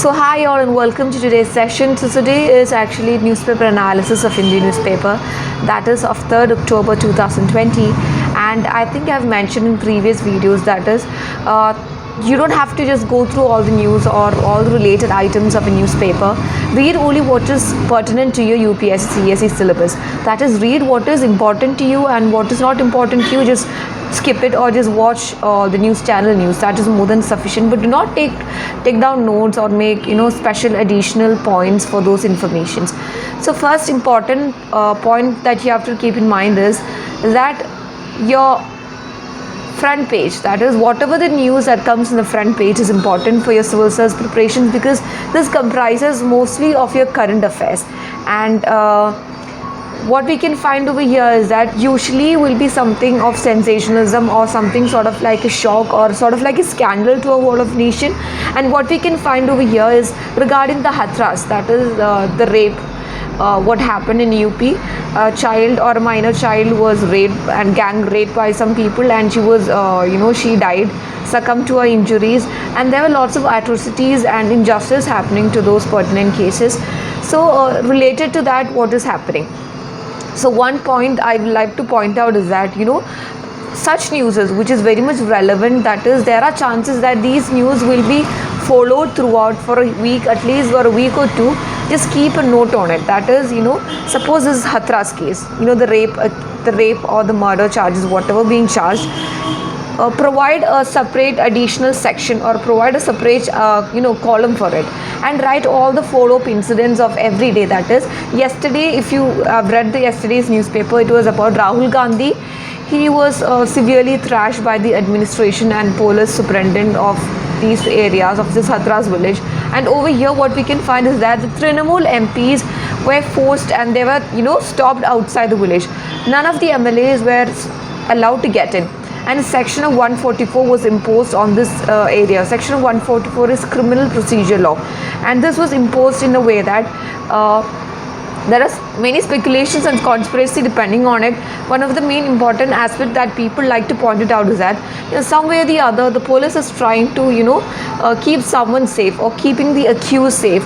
So hi all and welcome to today's session. So today is actually newspaper analysis of Indian newspaper, that is of 3rd October 2020, and I think I've mentioned in previous videos that is you don't have to just go through all the news or all the related items of a newspaper. Read only what is pertinent to your UPSC CSE syllabus. That is, read what is important to you and what is not important to you. Just skip it or just watch the news channel news. That is more than sufficient. But do not take down notes or make special additional points for those informations. So first important point that you have to keep in mind is that your front page, that is whatever the news that comes in the front page, is important for your civil service preparations, because this comprises mostly of your current affairs. And what we can find over here is that usually will be something of sensationalism or something sort of like a shock or sort of like a scandal to a whole of nation. And what we can find over here is regarding the Hathras, that is the rape. What happened in UP, a child or a minor child was raped and gang raped by some people, and she was she died, succumbed to her injuries, and there were lots of atrocities and injustice happening to those pertinent cases. So related to that, what is happening? So one point I would like to point out is that such news which is very much relevant, that is there are chances that these news will be followed throughout for a week, at least for a week or two. Just keep a note on it. That is, suppose this is Hathras case, the rape or the murder charges, whatever being charged, provide a separate additional section or provide a separate column for it, and write all the follow-up incidents of every day. That is, yesterday, if you have read the yesterday's newspaper, it was about Rahul Gandhi. He was severely thrashed by the administration and police superintendent of these areas of this Hathras village. And over here what we can find is that the Trinamool MPs were forced and they were stopped outside the village. None of the MLAs were allowed to get in, and a section of 144 was imposed on this area. Section of 144 is criminal procedure law, and this was imposed in a way that there are many speculations and conspiracy depending on it. One of the main important aspects that people like to point it out is that some way or the other the police is trying to keep someone safe or keeping the accused safe,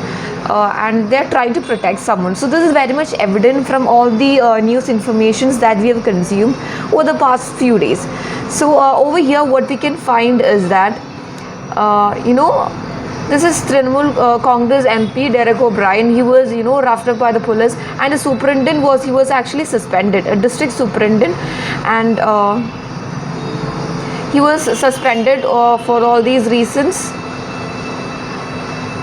and they're trying to protect someone. So this is very much evident from all the news informations that we have consumed over the past few days. So over here what we can find is that this is Trinamool Congress MP Derek O'Brien. He was roughed up by the police, and the superintendent was actually suspended, a district superintendent, and he was suspended for all these reasons.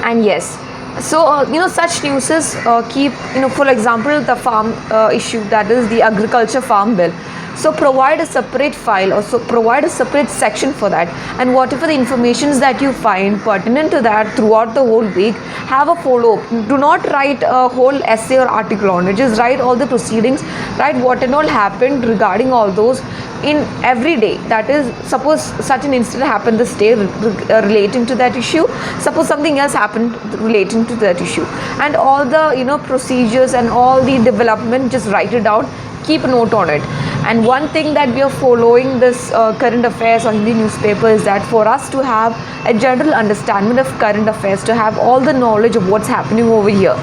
And yes, so such news keep for example the farm issue, that is the agriculture farm bill. So provide a separate file, or so provide a separate section for that, and whatever the informations that you find pertinent to that throughout the whole week, have a follow-up. Do not write a whole essay or article on it. Just write all the proceedings, write what and all happened regarding all those in every day. That is, suppose such an incident happened this day relating to that issue, suppose something else happened relating to that issue, and all the procedures and all the development, just write it down, keep a note on it. And one thing that we are following this current affairs or Hindi newspaper is that for us to have a general understanding of current affairs, to have all the knowledge of what's happening over here,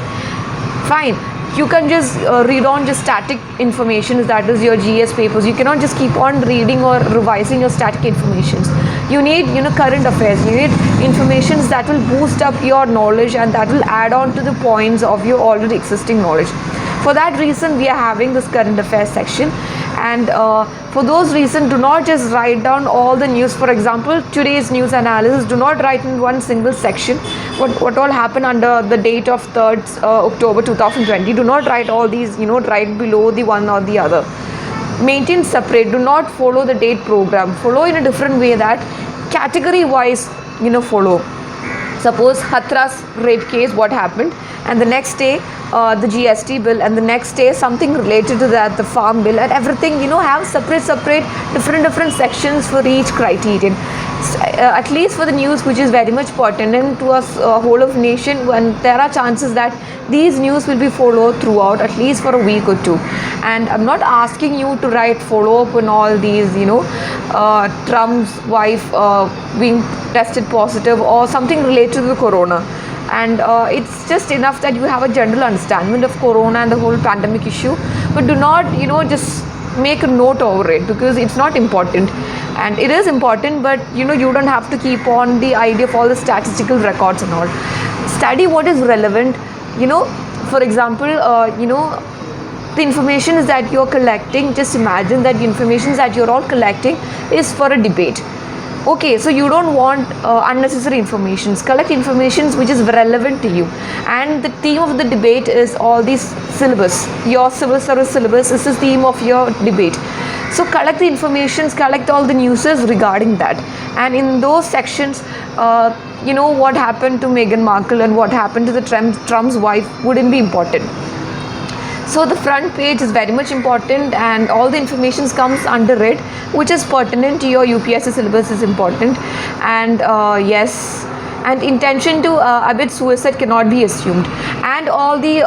fine, you can just read on just static information, that is your GS papers. You cannot just keep on reading or revising your static informations. You need current affairs. You need informations that will boost up your knowledge and that will add on to the points of your already existing knowledge. For that reason we are having this current affairs section, and for those reasons do not just write down all the news. For example, today's news analysis, do not write in one single section what all happened under the date of 3rd October 2020. Do not write all these right below the one or the other. Maintain separate. Do not follow the date program. Follow in a different way, that category wise follow. Suppose Hathras rape case, what happened, and the next day the GST bill, and the next day something related to that, the farm bill, and everything have separate different sections for each criterion. At least for the news which is very much pertinent to us whole of nation, when there are chances that these news will be followed throughout at least for a week or two. And I'm not asking you to write follow up on all these Trump's wife being tested positive or something related to the corona. and it's just enough that you have a general understanding of corona and the whole pandemic issue, but do not just make a note over it, because it's not important. And it is important, but you don't have to keep on the idea of all the statistical records and all. Study what is relevant. For example, the information is that you're collecting, just imagine that the information that you're all collecting is for a debate. Okay, so you don't want unnecessary informations. Collect informations which is relevant to you, and the theme of the debate is all these syllabus. Your civil service syllabus is the theme of your debate. So collect the informations, collect all the newses regarding that, and in those sections, what happened to Meghan Markle and what happened to the Trump's wife wouldn't be important. So the front page is very much important, and all the information comes under it, which is pertinent to your UPSC syllabus is important. And yes, and intention to abet suicide cannot be assumed. And all the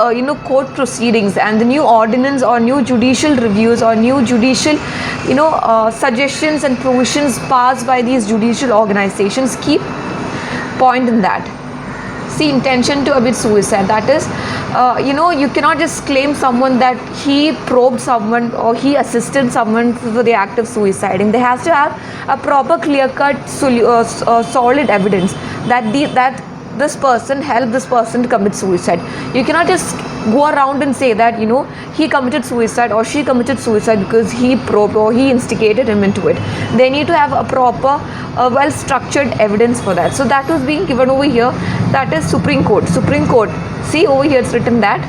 court proceedings and the new ordinance or new judicial reviews or new judicial suggestions and provisions passed by these judicial organizations keep point in that. See, intention to abet suicide, that is you cannot just claim someone that he probed someone or he assisted someone for the act of suiciding. There has to have a proper clear-cut solid evidence that this person helped this person to commit suicide. You cannot just go around and say that he committed suicide or she committed suicide because he probed or he instigated him into it. They need to have a proper well structured evidence for that. So that was being given over here. That is Supreme Court. See over here, it's written that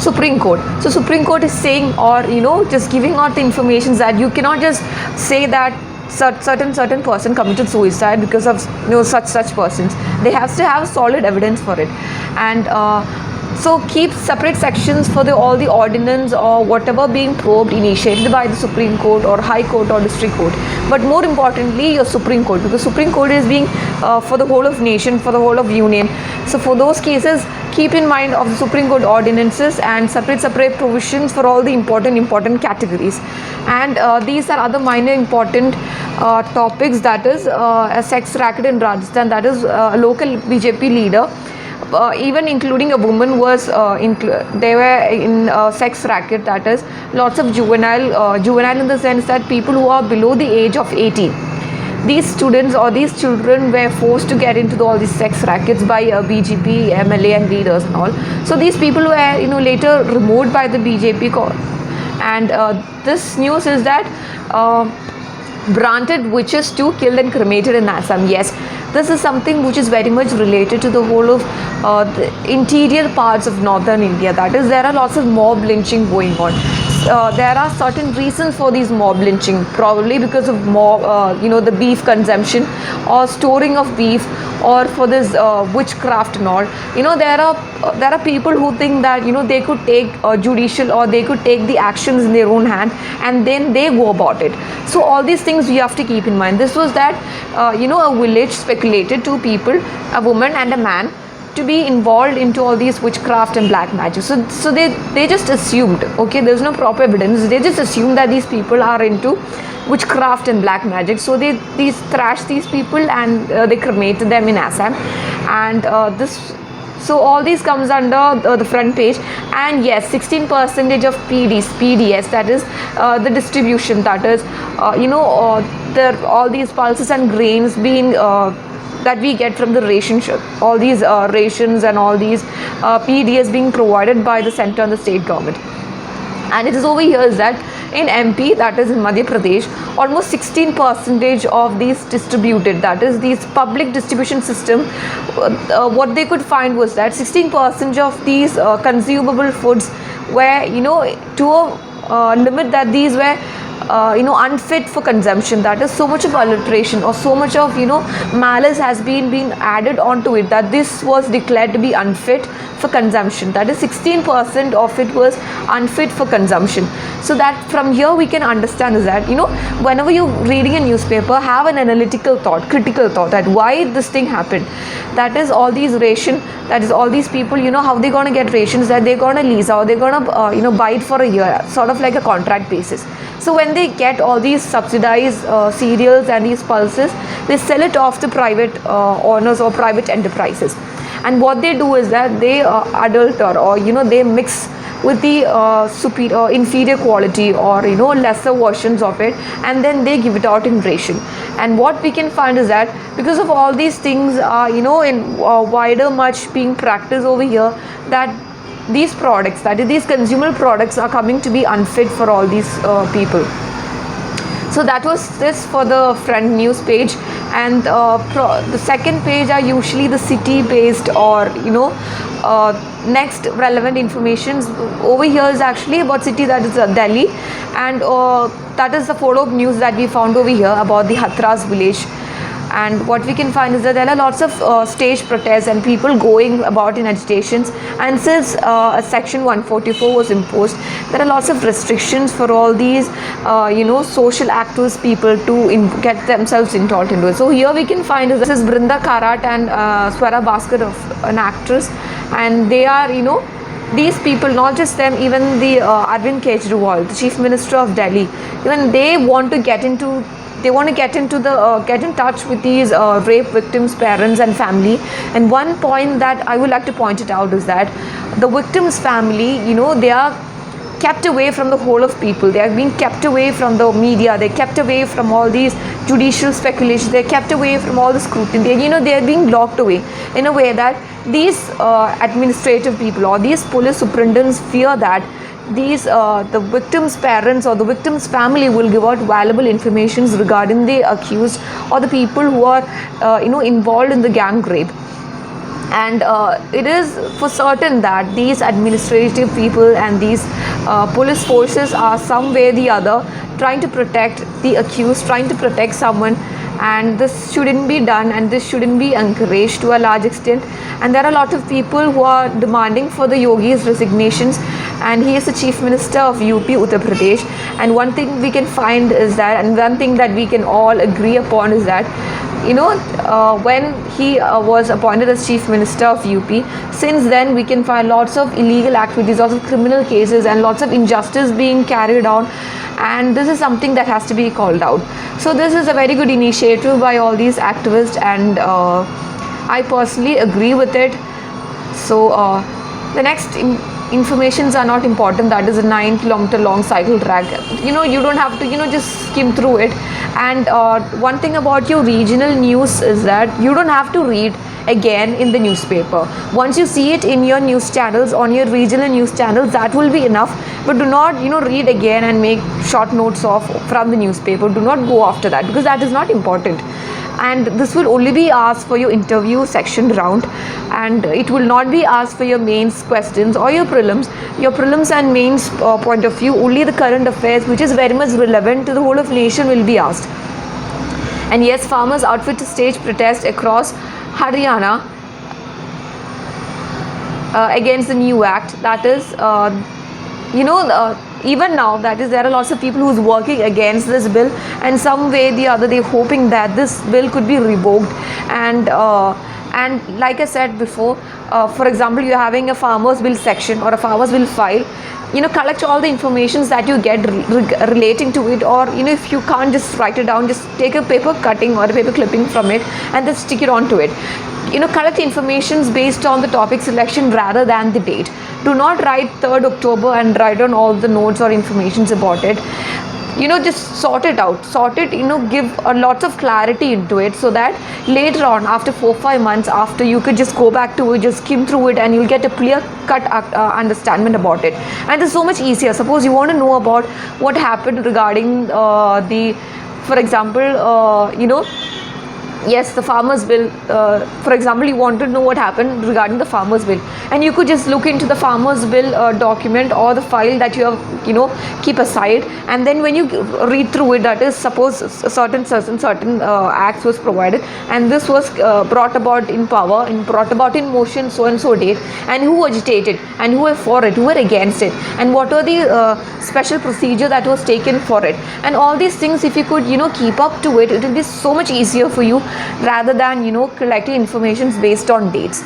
Supreme Court. So Supreme Court is saying, or just giving out the information that you cannot just say that certain person committed suicide because of such persons. They have to have solid evidence for it. And so keep separate sections for all the ordinance or whatever being probed initiated by the Supreme Court or High Court or District Court. But more importantly, your Supreme Court, because Supreme Court is being for the whole of nation, for the whole of union. So for those cases, keep in mind of the Supreme Court ordinances and separate provisions for all the important categories. And these are other minor important topics, that is a sex racket in Rajasthan, that is a local BJP leader, even including a woman was they were in sex racket, that is lots of juvenile in the sense that people who are below the age of 18. These students or these children were forced to get into all these sex rackets by BJP, MLA and leaders and all. So these people were later removed by the BJP and this news is that granted witches too killed and cremated in Assam. Yes, this is something which is very much related to the whole of the interior parts of northern India. That is, there are lots of mob lynching going on. There are certain reasons for these mob lynching, probably because of the beef consumption or storing of beef, or for this witchcraft and all. There are people who think that they could take judicial or they could take the actions in their own hand and then they go about it. So all these things you have to keep in mind. This was that a village speculated, two people, a woman and a man, to be involved into all these witchcraft and black magic. So they just assumed, okay, there's no proper evidence, they just assumed that these people are into witchcraft and black magic. So they thrashed these people and they cremated them in Assam. And so all these comes under the front page. And yes, 16% of PDS, that is the distribution, that is all these pulses and grains being that we get from the ration, all these rations and all these PDS being provided by the center and the state government. And it is over here is that in MP, that is in Madhya Pradesh, almost 16% of these distributed, that is these public distribution system, what they could find was that 16% of these consumable foods were to a limit that these were unfit for consumption. That is, so much of alteration or so much of malice has been added onto it that this was declared to be unfit for consumption. That is, 16% of it was unfit for consumption. So that from here we can understand is that whenever you're reading a newspaper, have an analytical thought, critical thought, that why this thing happened. That is, all these ration, that is all these people, how they're going to get rations, that they're going to lease or they're going to buy it for a year, sort of like a contract basis. So when they get all these subsidized cereals and these pulses, they sell it off to private owners or private enterprises. And what they do is that they adulter, or they mix with the superior inferior quality, or lesser versions of it, and then they give it out in ration. And what we can find is that because of all these things in wider much being practiced over here, that these products, that is these consumer products, are coming to be unfit for all these people. So that was this for the front news page. And the second page are usually the city based, or next relevant informations. Over here is actually about city, that is Delhi, and that is the follow-up news that we found over here about the Hathras village. And what we can find is that there are lots of stage protests and people going about in agitations. And since section 144 was imposed, there are lots of restrictions for all these social activist people to get themselves involved into it. So here we can find this is Brinda Karat and Swara Bhaskar, an actress, and they are these people, not just them, even the Arvind Kejriwal, the Chief Minister of Delhi, even they want to get in touch with these rape victims' parents and family. And one point that I would like to point it out is that the victims' family, they are kept away from the whole of people. They are being kept away from the media. They're kept away from all these judicial speculations. They're kept away from all the scrutiny. They are being locked away in a way that these administrative people or these police superintendents fear that these the victim's parents or the victim's family will give out valuable information regarding the accused or the people who are involved in the gang rape. And it is for certain that these administrative people and these police forces are some way or the other trying to protect the accused, trying to protect someone, and this shouldn't be done and this shouldn't be encouraged to a large extent. And there are a lot of people who are demanding for the Yogi's resignations, and he is the Chief Minister of UP, Uttar Pradesh. And one thing we can find is that, and one thing that we can all agree upon is that when he was appointed as Chief Minister of UP, since then we can find lots of illegal activities, lots of criminal cases, and lots of injustice being carried on. And this is something that has to be called out. So this is a very good initiative by all these activists, and I personally agree with it. So the next informations are not important, that is a 9-kilometer long cycle track. You don't have to just skim through it. And one thing about your regional news is that you don't have to read again in the newspaper. Once you see it in your news channels, on your regional news channels, that will be enough. But do not read again and make short notes from the newspaper. Do not go after that, because that is not important. And this will only be asked for your interview section round, and it will not be asked for your mains questions or your prelims and mains point of view. Only the current affairs, which is very much relevant to the whole of nation, will be asked. And yes, farmers outfit to stage protest across Haryana against the new act. That is even now, that is, there are lots of people who's working against this bill, and some way the other they're hoping that this bill could be revoked. And like I said before, for example, you're having a farmers bill section or a farmers bill file. Collect all the informations that you get relating to it, or if you can't just write it down, just take a paper cutting or a paper clipping from it and just stick it onto it. Collect informations based on the topic selection rather than the date. Do not write 3rd October and write on all the notes or informations about it. Just sort it out, give a lot of clarity into it, so that later on, after 4-5 months after, you could just go back to it, just skim through it, and you'll get a clear cut understanding about it. And it's so much easier. Suppose you want to know about what happened regarding for example, yes, the farmers bill. For example, you want to know what happened regarding the farmers bill, and you could just look into the farmers bill document or the file that you have keep aside. And then when you read through it, that is, suppose certain acts was provided, and this was brought about in power and brought about in motion so and so date, and who agitated and who were for it, who were against it, and what were the special procedure that was taken for it, and all these things, if you could keep up to it, it will be so much easier for you rather than collecting information based on dates.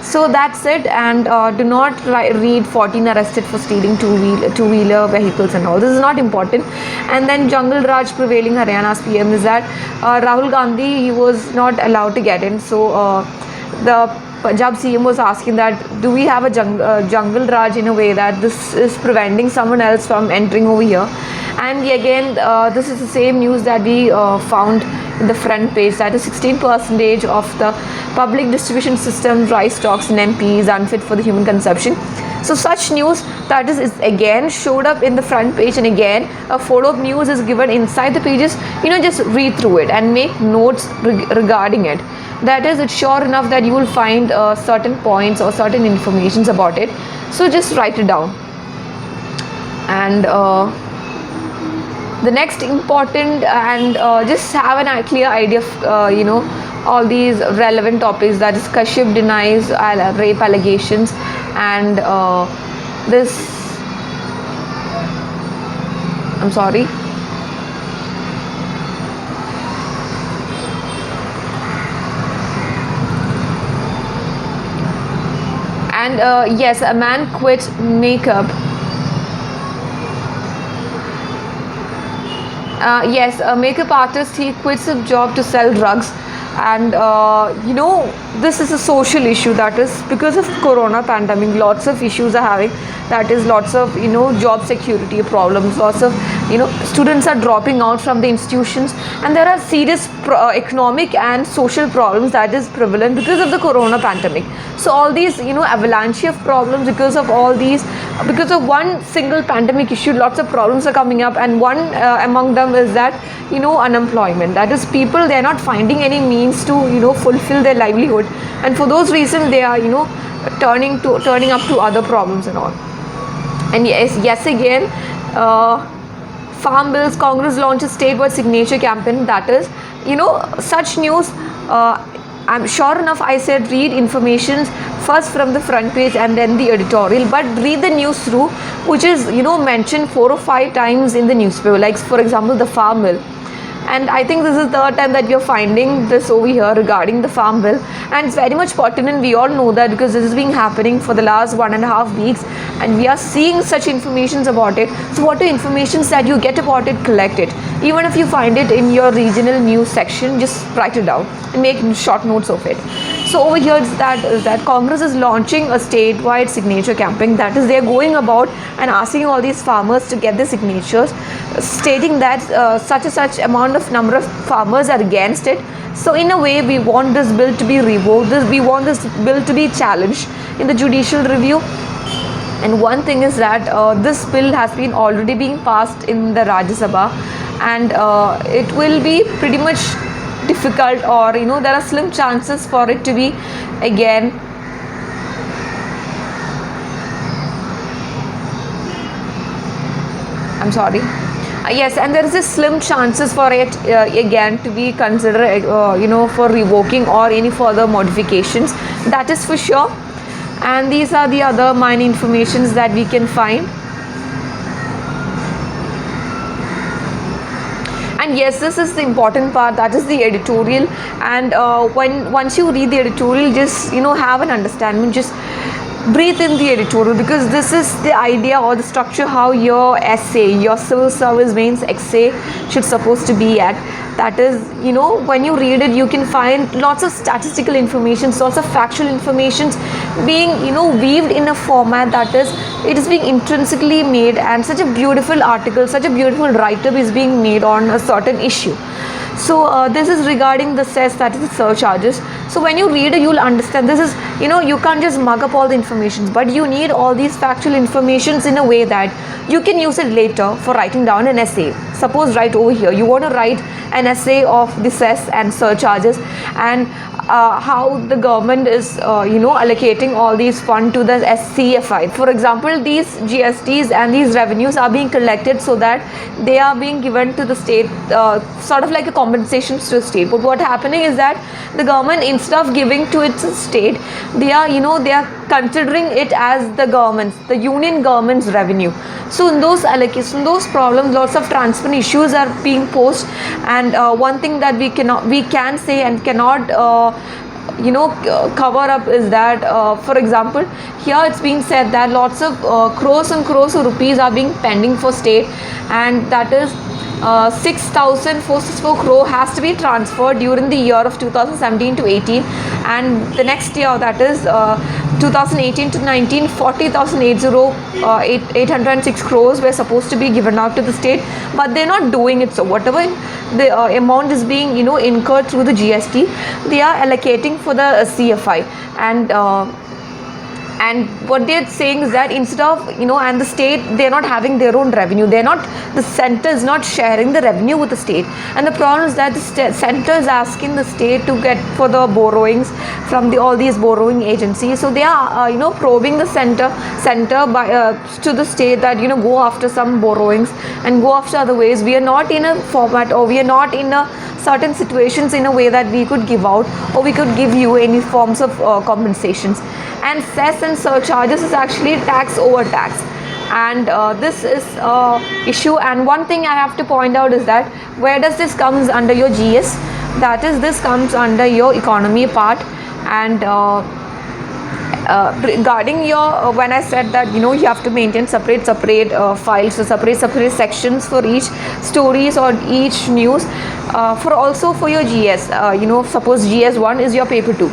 So that's it, and do not read 14 arrested for stealing two-wheeler vehicles and all. This is not important. And then Jungle Raj prevailing Haryana's PM is that Rahul Gandhi, he was not allowed to get in. So the Punjab CM was asking that, do we have a jungle Raj in a way that this is preventing someone else from entering over here? And again, this is the same news that we found in the front page, that is 16% of the public distribution system rice stocks in MP is unfit for the human consumption. So such news that is again showed up in the front page, and again a follow-up news is given inside the pages. Just read through it and make notes regarding it. That is, it's sure enough that you will find certain points or certain informations about it. So just write it down. And the next important, and just have a clear idea of all these relevant topics, that is Kashyap denies rape allegations, and this, I'm sorry, and yes, a man quit makeup. Yes, a makeup artist, he quits his job to sell drugs. And this is a social issue, that is because of corona pandemic, lots of issues are having, that is lots of job security problems, lots of students are dropping out from the institutions, and there are serious economic and social problems that is prevalent because of the corona pandemic. So all these avalanche of problems because of all these, because of one single pandemic issue, lots of problems are coming up, and one among them is that unemployment, that is people, they are not finding any means to fulfill their livelihood, and for those reasons they are turning up to other problems and all. And yes again, farm bills, Congress launches statewide signature campaign, that is such news. I'm sure enough I said read information first from the front page and then the editorial, but read the news through, which is mentioned 4 or 5 times in the newspaper, like for example the farm bill. And I think this is the third time that you're finding this over here regarding the farm bill, and it's very much pertinent. We all know that because this has been happening for the last 1.5 weeks, and we are seeing such informations about it. So what are informations that you get about it, collect it. Even if you find it in your regional news section, just write it down and make short notes of it. So over here is that Congress is launching a statewide signature campaign, that is they're going about and asking all these farmers to get the signatures, stating that such amount of number of farmers are against it. So in a way, we want this bill to be revoked, we want this bill to be challenged in the judicial review. And one thing is that this bill has been already being passed in the Rajya Sabha, and it will be pretty much difficult, or there are slim chances for it to be again yes, and there is a slim chances for it again to be considered for revoking or any further modifications, that is for sure. And these are the other minor informations that we can find. And yes, this is the important part, that is the editorial. And once you read the editorial, just have an understanding, just breathe in the editorial, because this is the idea or the structure how your essay, your civil service mains essay should supposed to be at. That is, when you read it, you can find lots of statistical information, lots of factual information being weaved in a format that is, it is being intrinsically made, and such a beautiful article, such a beautiful write-up is being made on a certain issue. So this is regarding the cess, that is the surcharges. So when you read it, you'll understand this is, you can't just mug up all the information, but you need all these factual informations in a way that you can use it later for writing down an essay. Suppose right over here, you want to write an essay of the cess and surcharges, and how the government is allocating all these funds to the SCFI. For example, these GSTs and these revenues are being collected so that they are being given to the state, sort of like a compensation to the state. But what happening is that the government, instead of giving to its state, they are they are considering it as the union government's revenue. So in those allocations, in those problems, lots of transparent issues are being posed. And one thing that we can say and cannot cover up is that, for example, here it's being said that lots of crores and crores of rupees are being pending for state, and that is 6,464 crore has to be transferred during the year of 2017 to 18, and the next year, that is 2018 to 19, 40,806 crores were supposed to be given out to the state, but they're not doing it. So whatever the amount is being incurred through the GST, they are allocating for the CFI, and what they're saying is that instead of and the state, they're not having their own revenue, the center is not sharing the revenue with the state, and the problem is that the center is asking the state to get for the borrowings from all these borrowing agencies. So they are probing the center by to the state that go after some borrowings and go after other ways. We are not in a format, or we are not in a certain situations in a way that we could give out, or we could give you any forms of compensations. And cess and surcharges is actually tax over tax, and this is issue. And one thing I have to point out is that where does this comes under your GS, that is this comes under your economy part. And regarding your when I said that you have to maintain separate files, so separate sections for each stories or each news, for your GS, suppose GS1 is your paper 2,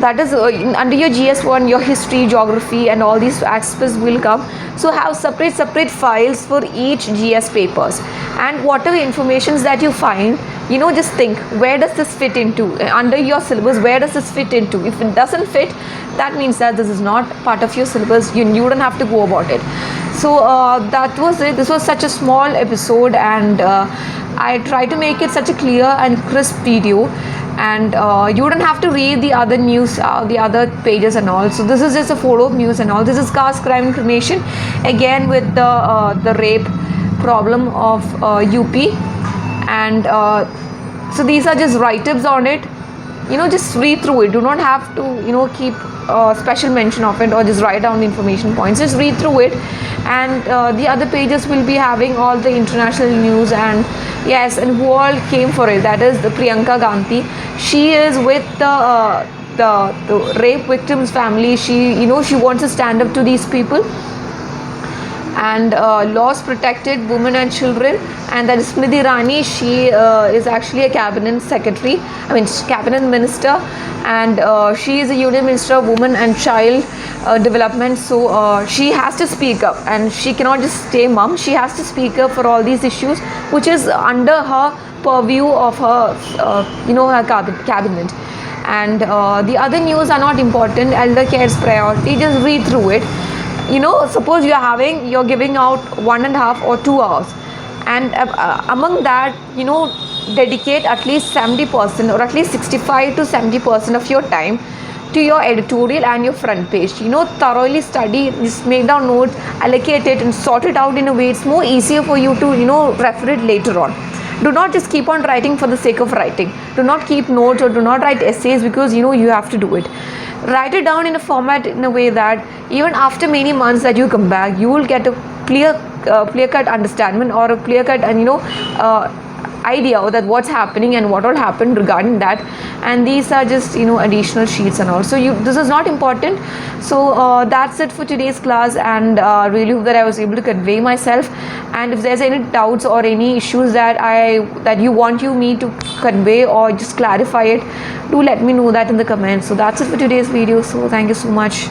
that is under your GS1, your history, geography and all these aspects will come. So have separate files for each GS papers, and whatever informations that you find, just think, where does this fit into under your syllabus, where does this fit into? If it doesn't fit, that means that this is not part of your syllabus, you don't have to go about it. So that was it. This was such a small episode, and I try to make it such a clear and crisp video, and you don't have to read the other news, the other pages and all. So this is just a photo of news and all. This is caste crime information, again with the rape problem of UP, and so these are just write-ups on it. Just read through it. Do not have to keep special mention of it, or just write down the information points. Just read through it, and the other pages will be having all the international news. And yes, and who all came for it, that is the Priyanka Gandhi. She is with the rape victims family. She she wants to stand up to these people, and laws protected women and children. And that is Smriti Irani. She is actually a cabinet secretary, cabinet minister, and she is a union minister of women and child development. So she has to speak up, and she cannot just stay mum. She has to speak up for all these issues which is under her purview of her her cabinet. And the other news are not important. Elder care's priority, just read through it. Suppose you're giving out 1.5 or 2 hours, and among that dedicate at least 70% or at least 65 to 70% of your time to your editorial and your front page. Thoroughly study, just make down notes, allocate it and sort it out in a way it's more easier for you to refer it later on. Do not just keep on writing for the sake of writing. Do not keep notes, or do not write essays because you have to do it. Write it down in a format in a way that even after many months that you come back, you will get a clear-cut understanding, or a clear-cut and idea that what's happening and what all happened regarding that. And these are just additional sheets and all. So this is not important. So that's it for today's class, and really hope that I was able to convey myself. And if there's any doubts or any issues that you want me to convey or just clarify it, do let me know that in the comments. So that's it for today's video. So thank you so much.